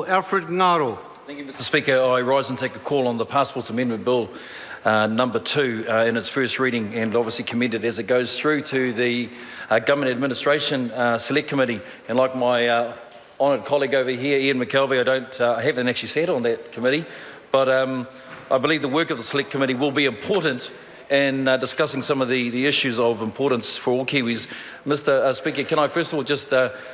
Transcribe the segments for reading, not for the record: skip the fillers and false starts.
call, Alfred Ngaro. Thank you, Mr. Speaker. I rise and take a call on the Passports Amendment Bill number 2 in its first reading, and obviously commend it as it goes through to the Government Administration Select Committee. And like my honoured colleague over here, Ian McKelvey, I haven't actually sat on that committee, but I believe the work of the Select Committee will be important in discussing some of the issues of importance for all Kiwis. Mr. Speaker, can I first of all just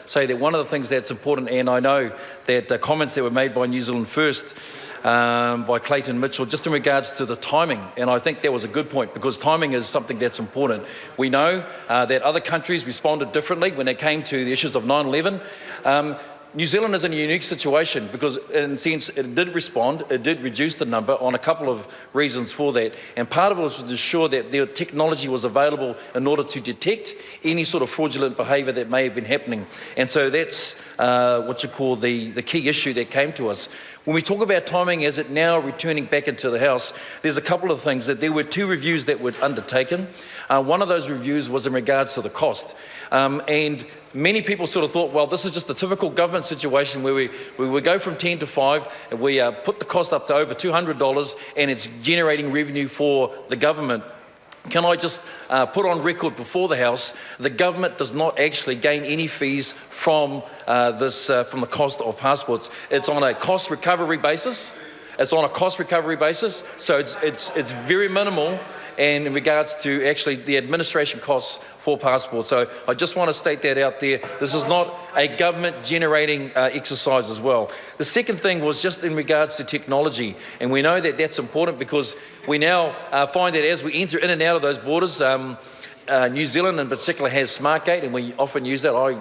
say that one of the things that's important, and I know that comments that were made by New Zealand First, by Clayton Mitchell, just in regards to the timing, and I think that was a good point, because timing is something that's important. We know that other countries responded differently when it came to the issues of 9/11. New Zealand is in a unique situation because, in a sense, it did respond, it did reduce the number on a couple of reasons for that. And part of it was to ensure that the technology was available in order to detect any sort of fraudulent behaviour that may have been happening. And so that's what you call the key issue that came to us. When we talk about timing as it now returning back into the House, there's a couple of things. That there were 2 reviews that were undertaken. One of those reviews was in regards to the cost. And many people sort of thought, well, this is just the typical government situation where we go from 10 to 5 and we put the cost up to over $200 and it's generating revenue for the government. Can I just put on record before the House, the government does not actually gain any fees from from the cost of passports. It's on a cost recovery basis. So it's very minimal, and in regards to actually the administration costs for passports. So I just want to state that out there. This is not a government generating exercise as well. The second thing was just in regards to technology, and we know that that's important because we now find that as we enter in and out of those borders, New Zealand in particular has SmartGate, and we often use that. I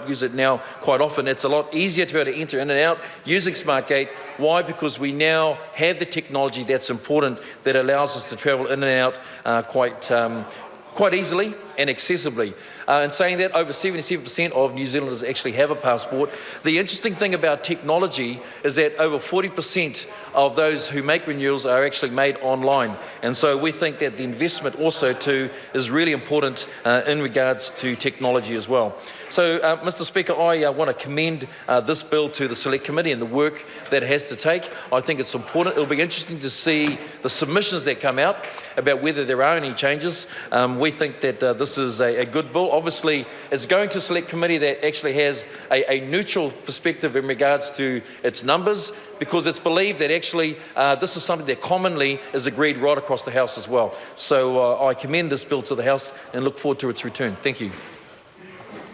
use it now quite often. It's a lot easier to be able to enter in and out using SmartGate. Why? Because we now have the technology that's important that allows us to travel in and out quite easily and accessibly. In saying that, over 77% of New Zealanders actually have a passport. The interesting thing about technology is that over 40% of those who make renewals are actually made online. And so we think that the investment also too is really important in regards to technology as well. So, Mr. Speaker, I want to commend this bill to the Select Committee and the work that it has to take. I think it's important. It'll be interesting to see the submissions that come out about whether there are any changes. We think that this is a good bill. Obviously, it's going to a Select Committee that actually has a neutral perspective in regards to its numbers, because it's believed that actually this is something that commonly is agreed right across the House as well. So I commend this bill to the House and look forward to its return. Thank you.